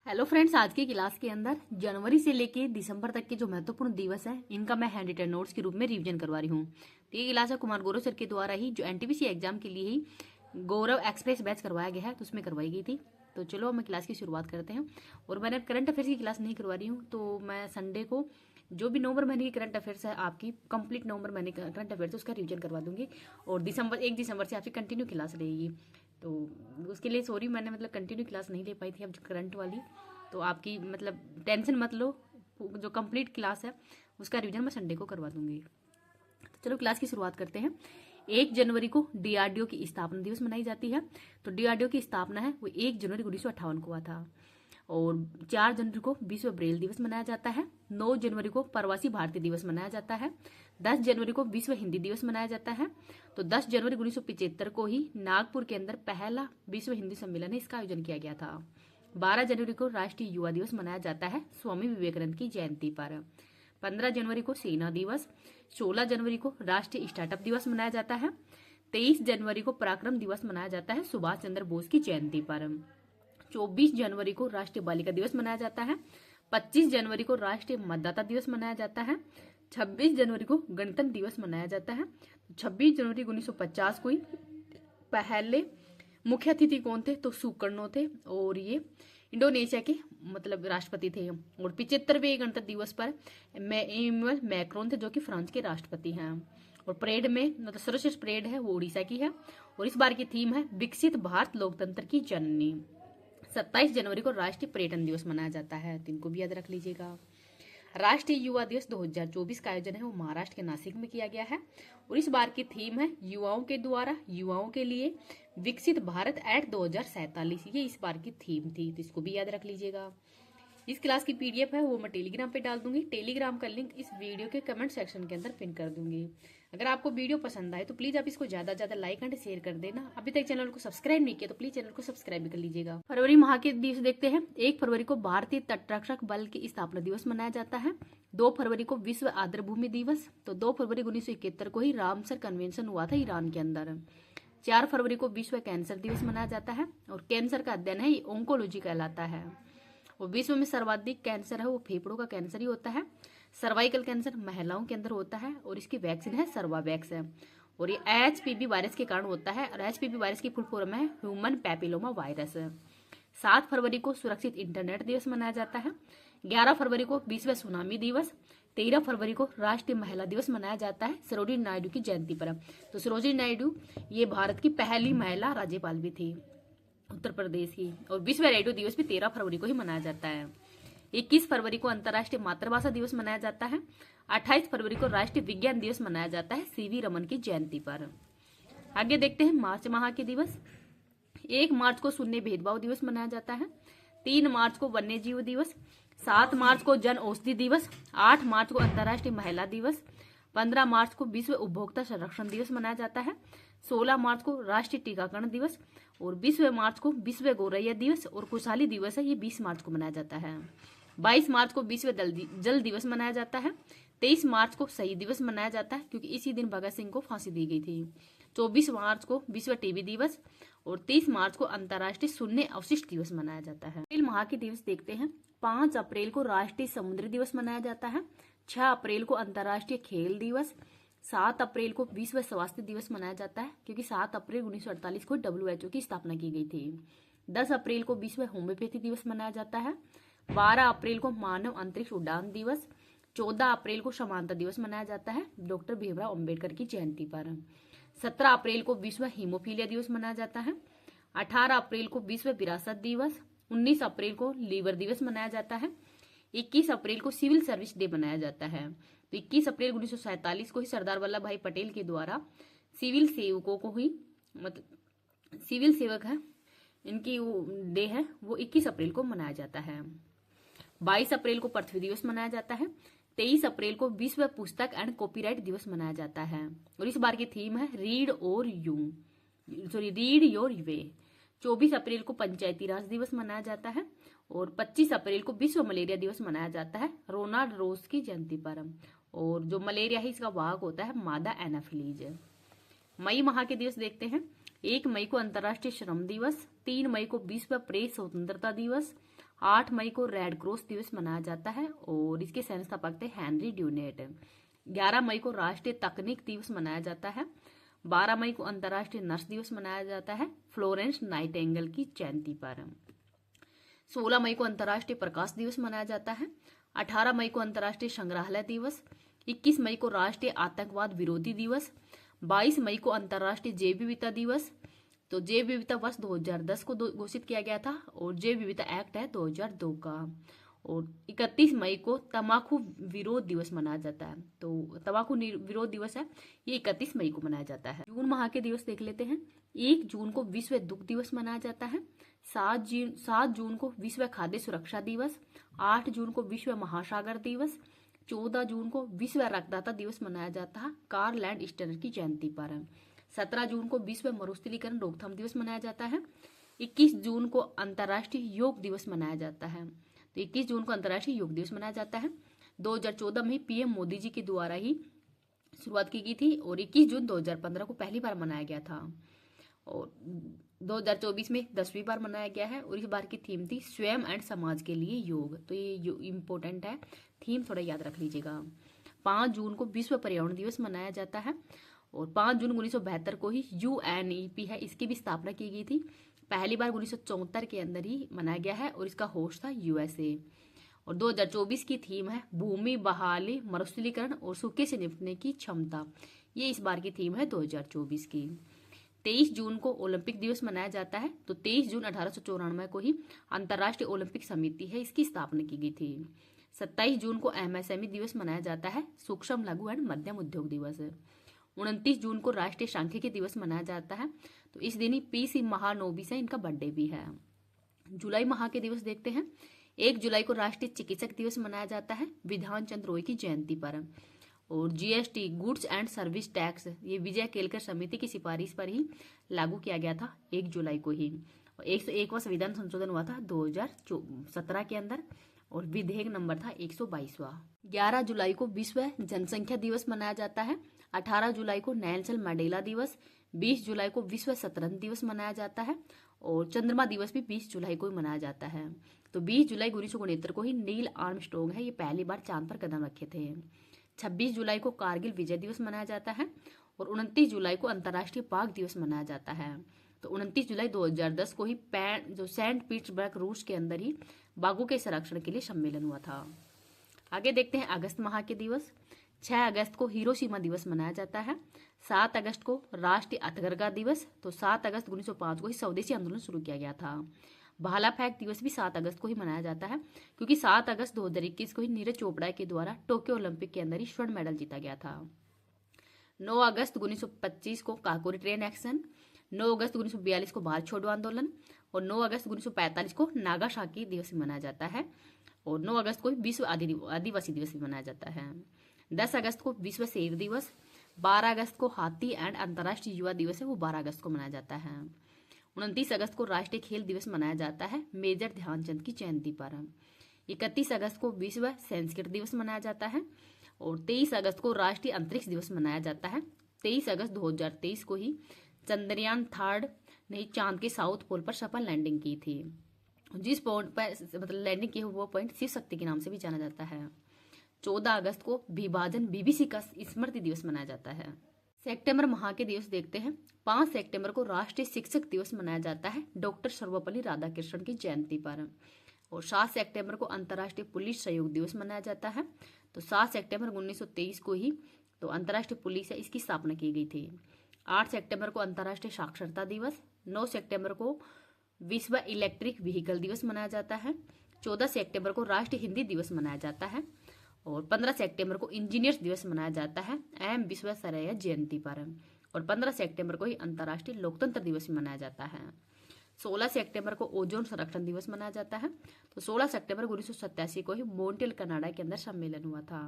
Hello friends, आज की class के अंदर जनवरी से लेके दिसंबर तक के जो महत्वपूर्ण दिवस है इनका मैं हैंड रिटन नोट्स के रूप में रिवीजन करवा रही हूँ। तो ये क्लास है कुमार गौरव सर के द्वारा ही जो एनटीपीसी एग्जाम के लिए ही गौरव एक्सप्रेस बैच करवाया गया है, तो उसमें करवाई गई थी। तो चलो मैं क्लास की शुरुआत करते हैं। और मैंने करंट अफेयर्स की क्लास नहीं करवा रही हूँ, तो मैं संडे को जो भी नवंबर महीने की करंट अफेयर्स है, आपकी कंप्लीट नवंबर महीने का करंट अफेयर्स उसका रिवीजन करवा दूंगी। और 1 दिसंबर से आपकी कंटिन्यू क्लास रहेगी। तो उसके लिए सॉरी, मैंने कंटिन्यू क्लास नहीं ले पाई थी अब जो करंट वाली। तो आपकी टेंशन मत लो, जो कंप्लीट क्लास है उसका रिवीजन मैं संडे को करवा दूंगी। तो चलो क्लास की शुरुआत करते हैं। 1 जनवरी को डीआरडीओ की स्थापना दिवस मनाई जाती है। तो डीआरडीओ की स्थापना है वो 1 जनवरी 1958 को हुआ था। और 4 जनवरी को विश्व ब्रेल दिवस मनाया जाता है। 9 जनवरी को प्रवासी भारतीय दिवस मनाया जाता है। 10 जनवरी को विश्व हिंदी दिवस मनाया जाता है। तो 10 जनवरी 1975 को ही नागपुर के अंदर पहला विश्व हिंदी सम्मेलन है, इसका आयोजन किया गया था। 12 जनवरी को राष्ट्रीय युवा दिवस मनाया जाता है स्वामी विवेकानंद की जयंती पर। 15 जनवरी को सेना दिवस। 16 जनवरी को राष्ट्रीय स्टार्टअप दिवस मनाया जाता है। 23 जनवरी को पराक्रम दिवस मनाया जाता है सुभाष चंद्र बोस की जयंती पर। 24 जनवरी को राष्ट्रीय बालिका दिवस मनाया जाता है। 25 जनवरी को राष्ट्रीय मतदाता दिवस मनाया जाता है। 26 जनवरी को गणतंत्र दिवस मनाया जाता है। 26 जनवरी 1950 को ही पहले मुख्य अतिथि कौन थे, तो सुकर्णो थे, और ये इंडोनेशिया के राष्ट्रपति थे। और 75वें गणतंत्र दिवस पर इमैनुअल मैक्रोन थे, जो कि फ्रांस के राष्ट्रपति हैं। और परेड में सर्वश्रेष्ठ परेड है वो उड़ीसा की है। और इस बार की थीम है विकसित भारत लोकतंत्र की जननी। 27 जनवरी को राष्ट्रीय पर्यटन दिवस मनाया जाता है, तो इनको भी याद रख लीजिएगा। राष्ट्रीय युवा दिवस 2024 का आयोजन है वो महाराष्ट्र के नासिक में किया गया है। और इस बार की थीम है युवाओं के द्वारा युवाओं के लिए विकसित भारत एट 2047। ये इस बार की थीम थी, तो इसको भी याद रख लीजिएगा। इस क्लास की पीडीएफ है वो मैं टेलीग्राम पे डाल दूंगी। टेलीग्राम का लिंक इस वीडियो के कमेंट सेक्शन के अंदर पिन कर दूंगी। अगर आपको वीडियो पसंद आए तो प्लीज आप इसको ज्यादा से ज्यादा लाइक एंड शेयर कर देना। अभी तक चैनल को सब्सक्राइब नहीं किया तो प्लीज चैनल को सब्सक्राइब भी कर लीजिएगा। फरवरी माह के दिवस देखते हैं। 1 फरवरी को भारतीय तटरक्षक बल की स्थापना दिवस मनाया जाता है। 2 फरवरी को विश्व आर्द्रभूमि दिवस। तो 2 फरवरी 1971 को ही रामसर कन्वेंशन हुआ था ईरान के अंदर। 4 फरवरी को विश्व कैंसर दिवस मनाया जाता है। और कैंसर का अध्ययन है ये ओंकोलॉजी कहलाता है। और विश्व में सर्वाधिक कैंसर है वो फेफड़ों का कैंसर ही होता है। सर्वाइकल कैंसर महिलाओं के अंदर होता है और इसकी वैक्सीन है सर्वावैक्स है। और ये एचपीवी वायरस के कारण होता है। और एचपीवी वायरस की फुल फॉर्म है ह्यूमन पैपिलोमा वायरस। 7 फरवरी को सुरक्षित इंटरनेट दिवस मनाया जाता है। 11 फरवरी को विश्व सुनामी दिवस। 13 फरवरी को राष्ट्रीय महिला दिवस मनाया जाता है सरोजिनी नायडू की जयंती पर। तो सरोजिनी नायडू ये भारत की पहली महिला राज्यपाल भी थी उत्तर प्रदेश की। और विश्व रेडियो दिवस भी 13 फरवरी को ही मनाया जाता है। 21 फरवरी को अंतर्राष्ट्रीय मातृभाषा दिवस मनाया जाता है। 28 फरवरी को राष्ट्रीय विज्ञान दिवस मनाया जाता है सीवी रमन की जयंती पर। आगे देखते हैं मार्च माह के दिवस। 1 मार्च को शून्य भेदभाव दिवस मनाया जाता है। 3 मार्च को वन्य जीव दिवस। 7 मार्च को जन औषधि दिवस। 8 मार्च को अंतर्राष्ट्रीय महिला दिवस। 15 मार्च को विश्व उपभोक्ता संरक्षण दिवस मनाया जाता है। 16 मार्च को राष्ट्रीय टीकाकरण दिवस। और 20 मार्च को विश्व गौरैया दिवस और खुशहाली दिवस है, ये 20 मार्च को मनाया जाता है। 22 मार्च को विश्व जल दिवस मनाया जाता है। 23 मार्च को शहीद दिवस मनाया जाता है क्योंकि इसी दिन भगत सिंह को फांसी दी गई थी। 24 मार्च को विश्व टीबी दिवस। और 30 मार्च को अंतर्राष्ट्रीय शून्य अवशिष्ट दिवस मनाया जाता है। अप्रैल माह के दिवस देखते हैं। 5 अप्रैल को राष्ट्रीय समुद्री दिवस मनाया जाता है। 6 अप्रैल को अंतर्राष्ट्रीय खेल दिवस। 7 अप्रैल को विश्व स्वास्थ्य दिवस मनाया जाता है क्योंकि 7 अप्रैल 1948 को WHO की स्थापना की गई थी। 10 अप्रैल को विश्व होम्योपैथी दिवस मनाया जाता है। 12 अप्रैल को मानव अंतरिक्ष उड़ान दिवस। 14 अप्रैल को समानता दिवस मनाया जाता है डॉक्टर भीमराव अंबेडकर की जयंती पर। 17 अप्रैल को विश्व हीमोफीलिया दिवस मनाया जाता है। 18 अप्रैल को विश्व विरासत दिवस। 19 अप्रैल को लीवर दिवस मनाया जाता है। 21 अप्रैल को सिविल सर्विस डे मनाया जाता है। तो 21 अप्रैल 1947 को ही सरदार वल्लभ भाई पटेल के द्वारा सिविल सेवकों को ही सिविल सेवक है इनकी डे है वो 21 अप्रैल को मनाया जाता है। 22 अप्रैल को पृथ्वी दिवस मनाया जाता है। 23 अप्रैल को विश्व पुस्तक एंड कॉपीराइट दिवस मनाया जाता है। और इस बार की थीम है रीड योर वे। 24 अप्रैल को पंचायती राज दिवस मनाया जाता है। और 25 अप्रैल को विश्व मलेरिया दिवस मनाया जाता है रोनाल्ड रोज की जयंती पर। और जो मलेरिया है इसका वाहक होता है मादा एनाफिलीज। मई माह के दिवस देखते हैं। 1 मई को अंतर्राष्ट्रीय श्रम दिवस। 3 मई को विश्व प्रेस स्वतंत्रता दिवस। 8 मई को रेड क्रॉस दिवस मनाया जाता है और इसके संस्थापक थे हेनरी ड्यूनेट। 11 मई को राष्ट्रीय तकनीक दिवस मनाया जाता है। 12 मई को अंतर्राष्ट्रीय नर्स दिवस मनाया जाता है फ्लोरेंस नाइटिंगेल की जयंती पर। 16 मई को अंतर्राष्ट्रीय प्रकाश दिवस मनाया जाता है। 18 मई को अंतर्राष्ट्रीय संग्रहालय दिवस। 21 मई को राष्ट्रीय आतंकवाद विरोधी दिवस। 22 मई को अंतर्राष्ट्रीय जैव विविधता दिवस। तो जैव विविधता वर्ष 2010 को घोषित किया गया था और जैव विविधता एक्ट है 2002 का। और 31 मई को तंबाकू विरोध दिवस मनाया जाता है। तो तंबाकू विरोध दिवस है, ये 31 मई को मनाया जाता है। जून माह के दिवस देख लेते हैं। 1 जून को विश्व दुग्ध दिवस मनाया जाता है। 7 जून को विश्व खाद्य सुरक्षा दिवस। 8 जून को विश्व महासागर दिवस। 14 जून को विश्व रक्तदाता दिवस मनाया जाता है कार्ल लैंडस्टर की जयंती पर। 17 जून को विश्व मरुस्थलीकरण रोकथाम दिवस मनाया जाता है। 21 जून को अंतर्राष्ट्रीय योग दिवस मनाया जाता है। तो 21 जून को अंतर्राष्ट्रीय योग दिवस मनाया जाता है। 2014 में पीएम मोदी जी के द्वारा ही शुरुआत की गई थी और 21 जून 2015 को पहली बार मनाया गया था और 2024 में 10वीं बार मनाया गया है। और इस बार की थीम थी स्वयं एंड समाज के लिए योग। तो ये इम्पोर्टेंट है, थीम थोड़ा याद रख लीजिएगा। 5 जून को विश्व पर्यावरण दिवस मनाया जाता है और 5 जून 1972 को ही UNEP है, इसकी भी स्थापना की गई थी। पहली बार 1974 के अंदर ही मनाया गया है और इसका होस्ट था USA। और 2024 की थीम है भूमि बहाली, मरुस्थलीकरण और सूखे से निपटने की क्षमता। ये इस बार की थीम है 2024 की। 23 जून को ओलंपिक दिवस मनाया जाता है। तो 23 जून 1894 को ही अंतर्राष्ट्रीय ओलंपिक समिति है, इसकी स्थापना की गई थी। 27 जून को MSME दिवस मनाया जाता है, सूक्ष्म लघु एवं मध्यम उद्योग दिवस। 29 जून को राष्ट्रीय सांख्यिकी दिवस मनाया जाता है। तो इस दिन ही PC महानोबिस है, इनका बर्थडे भी है। जुलाई माह के दिवस देखते हैं। 1 जुलाई को राष्ट्रीय चिकित्सक दिवस मनाया जाता है विधान चंद्र रॉय की जयंती पर। और GST goods and service tax ये विजय केलकर समिति की सिफारिश पर ही लागू किया गया था 1 जुलाई को ही। 101वां संविधान संशोधन हुआ था 2017 के अंदर और विधेयक नंबर था 122वां। 11 जुलाई को विश्व जनसंख्या दिवस मनाया जाता है। 18 जुलाई को नेल्सन मंडेला दिवस। 20 जुलाई को विश्व शतरंज दिवस मनाया जाता है और चंद्रमा दिवस भी 20 जुलाई को ही मनाया जाता है। तो 20 जुलाई 1969 को ही नील आर्मस्ट्रॉन्ग है, ये पहली बार चांद पर कदम रखे थे। 26 जुलाई को कारगिल विजय दिवस मनाया जाता है और 29 जुलाई को अंतर्राष्ट्रीय बाघ दिवस मनाया जाता है। तो 29 जुलाई 2010 को ही जो सेंट पीटर्सबर्ग रूस के अंदर ही बाघों के संरक्षण के लिए सम्मेलन हुआ था। आगे देखते हैं अगस्त माह के दिवस। 6 अगस्त को हिरोशिमा दिवस मनाया जाता है। 7 अगस्त को राष्ट्रीय हथकरघा दिवस। तो 7 अगस्त 1905 को ही स्वदेशी आंदोलन शुरू किया गया था। भाला फेंक दिवस भी 7 अगस्त को ही मनाया जाता है क्योंकि 7 अगस्त 2021 को ही नीरज चोपड़ा के द्वारा टोक्यो ओलंपिक के अंदर ही स्वर्ण मेडल जीता गया था। 9 अगस्त 1925 को काकोरी ट्रेन एक्शन। 9 अगस्त 1942 को भारत छोड़ो आंदोलन और 9 अगस्त 1945 को नागासाकी दिवस मनाया जाता है और 9 अगस्त को विश्व आदिवासी दिवस भी मनाया जाता है। 10 अगस्त को विश्व शेर दिवस। 12 अगस्त को हाथी एंड अंतर्राष्ट्रीय युवा दिवस है, वो 12 अगस्त को मनाया जाता है। 29 अगस्त को राष्ट्रीय खेल दिवस मनाया जाता है मेजर ध्यानचंद की जयंती पर। 31 अगस्त को विश्व संस्कृत दिवस मनाया जाता है और 23 अगस्त को राष्ट्रीय अंतरिक्ष दिवस मनाया जाता है। 23 अगस्त 2023 को ही चंद्रयान 3 ने चांद के साउथ पोल पर सफल लैंडिंग की थी। जिस पॉइंट पर मतलब लैंडिंग की वो पॉइंट शिव शक्ति के नाम से भी जाना जाता है। 14 अगस्त को विभाजन BBC का स्मृति दिवस मनाया जाता है। सितंबर माह के दिवस देखते हैं। 5 सितंबर को राष्ट्रीय शिक्षक दिवस मनाया जाता है डॉक्टर सर्वपल्ली राधाकृष्णन की जयंती पर। और 7 सितंबर को अंतर्राष्ट्रीय पुलिस सहयोग दिवस मनाया जाता है। तो 7 सितंबर 1923 को ही तो अंतर्राष्ट्रीय पुलिस है, इसकी स्थापना की गई थी। 8 सितंबर को अंतर्राष्ट्रीय साक्षरता दिवस। 9 सितंबर को विश्व इलेक्ट्रिक व्हीकल दिवस मनाया जाता है। 14 सितंबर को राष्ट्रीय हिंदी दिवस मनाया जाता है और 15 सितंबर को इंजीनियर्स दिवस मनाया जाता है एम विश्वेश्वरैया जयंती पर। और 15 सितंबर को ही अंतर्राष्ट्रीय लोकतंत्र दिवस मनाया जाता है। 16 सितंबर को ओजोन संरक्षण दिवस मनाया जाता है। तो 16 सितंबर 1987 को ही मॉन्ट्रियल कनाडा के अंदर सम्मेलन हुआ था।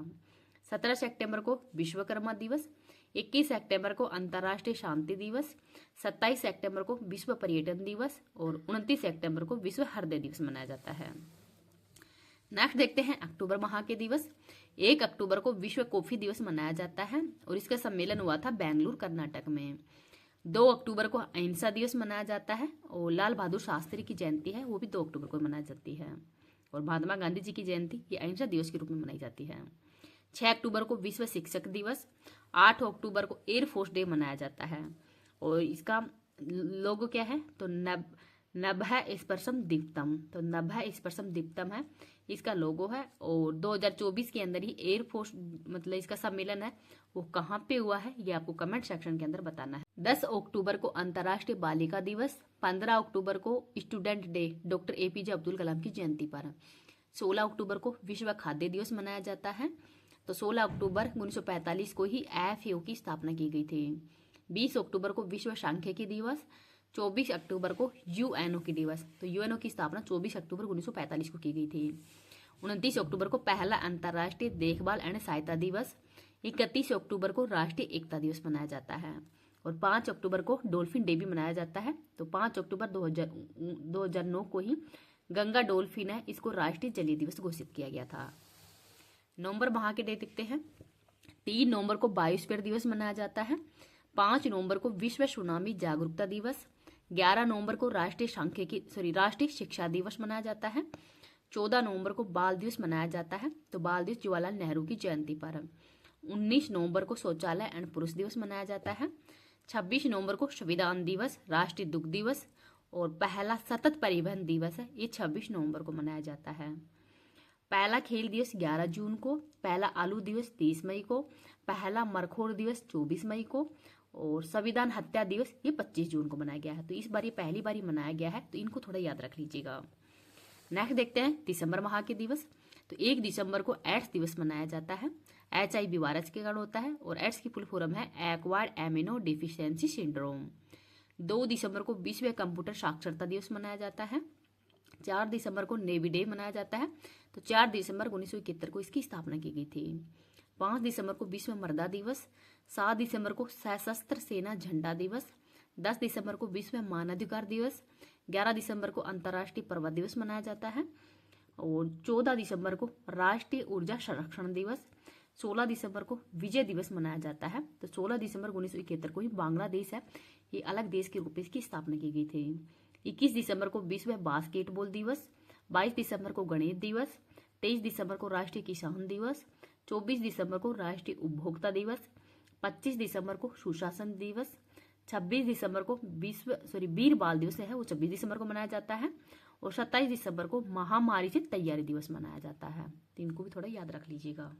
17 सितंबर को विश्वकर्मा दिवस। 21 सितंबर को अंतर्राष्ट्रीय शांति दिवस। 27 सितंबर को विश्व पर्यटन दिवस और 29 सितंबर को विश्व हृदय दिवस मनाया जाता है। नेक्स्ट देखते हैं अक्टूबर माह के दिवस। 1 अक्टूबर को विश्व कॉफी दिवस मनाया जाता है और इसका सम्मेलन हुआ था बेंगलुरु कर्नाटक में। 2 अक्टूबर को अहिंसा दिवस मनाया जाता है और लाल बहादुर शास्त्री की जयंती है, वो भी 2 अक्टूबर को मनाई जाती है। और महात्मा गांधी जी की जयंती ये अहिंसा दिवस के रूप में मनाई जाती है। 6 अक्टूबर को विश्व शिक्षक दिवस, 8 अक्टूबर को एयरफोर्स डे मनाया जाता है और इसका लोगो क्या है तो नभः स्पर्शम दीप्तम, तो नभः स्पर्शम दीप्तम है इसका लोगो है। और 2024 के अंदर ही एयरफोर्स मतलब इसका सम्मेलन है वो कहाँ पे हुआ है ये आपको कमेंट सेक्शन के अंदर बताना है। 10 अक्टूबर को अंतर्राष्ट्रीय बालिका दिवस, 15 अक्टूबर को student day doctor APJ Abdul Kalam की जयंती पर, 16 अक्टूबर को विश्व खाद्य दिवस मनाया जाता है। तो 16 अक्टूबर 1945 को ही FAO की स्थापना की गई थी। 20 अक्टूबर को विश्व सांख्यिकी दिवस, 24 अक्टूबर को UNO की दिवस, तो UNO की स्थापना 24 अक्टूबर 1945 को की गई थी। 29 अक्टूबर को पहला अंतर्राष्ट्रीय देखभाल एवं सहायता दिवस, 31 अक्टूबर को राष्ट्रीय एकता दिवस मनाया जाता है और 5 अक्टूबर को डॉल्फिन डे भी मनाया जाता है। तो 5 अक्टूबर 2009 को ही गंगा डॉल्फिन है इसको राष्ट्रीय जलीय दिवस घोषित किया गया था। नवंबर माह के डे देखते हैं। 3 नवंबर को बायोस्फीयर दिवस मनाया जाता है, 5 नवंबर को विश्व सुनामी जागरूकता दिवस, 11 नवंबर को राष्ट्रीय शिक्षा दिवस मनाया जाता है, 14 नवंबर को बाल दिवस मनाया जाता है, तो बाल दिवस जवाहरलाल नेहरू की जयंती पर। 19 नवंबर को शौचालय एवं पुरुष दिवस मनाया जाता है, 26 नवंबर को संविधान दिवस, राष्ट्रीय दुग्ध दिवस और पहला सतत परिवहन दिवस है ये 26 नवंबर को मनाया जाता है। पहला खेल दिवस 11 जून को, पहला आलू दिवस 30 मई को, पहला मरखोर दिवस 24 मई को और संविधान हत्या दिवस ये 25 जून को मनाया गया है। तो इस बार ये पहली बार मनाया गया है तो इनको थोड़ा याद रख लीजिएगा। नेक्स्ट देखते हैं दिसंबर माह के दिवस। तो 1 दिसंबर को एड्स दिवस मनाया जाता है। HIV वायरस के कारण होता है और एड्स की फुल फॉर्म है एक्वायर्ड एमिनो डिफिशियंसी सिंड्रोम। 2 दिसंबर को विश्व कंप्यूटर साक्षरता दिवस मनाया जाता है। 4 दिसंबर को नेवी डे मनाया जाता है। तो 4 दिसंबर 1971 को इसकी स्थापना की गई थी। 5 दिसंबर को विश्व मर्दा दिवस, 7 दिसंबर को सशस्त्र सेना झंडा दिवस, 10 दिसंबर को विश्व मानवाधिकार दिवस, 11 दिसंबर को अंतर्राष्ट्रीय पर्वत दिवस मनाया जाता है और 14 दिसंबर को राष्ट्रीय ऊर्जा संरक्षण दिवस, 16 दिसंबर को विजय दिवस मनाया जाता है। तो 16 दिसंबर 1971 को ही बांग्लादेश है ये अलग देश के रूप में इसकी स्थापना की गई थी। 21 दिसंबर को विश्व बास्केटबॉल दिवस, 22 दिसंबर को गणित दिवस, 23 दिसंबर को राष्ट्रीय किसान दिवस, 24 दिसंबर को राष्ट्रीय उपभोक्ता दिवस, 25 दिसंबर को सुशासन दिवस, 26 दिसंबर को वीर बाल दिवस है वो 26 दिसंबर को मनाया जाता है और 27 दिसंबर को महामारी से तैयारी दिवस मनाया जाता है। तो इनको भी थोड़ा याद रख लीजिएगा।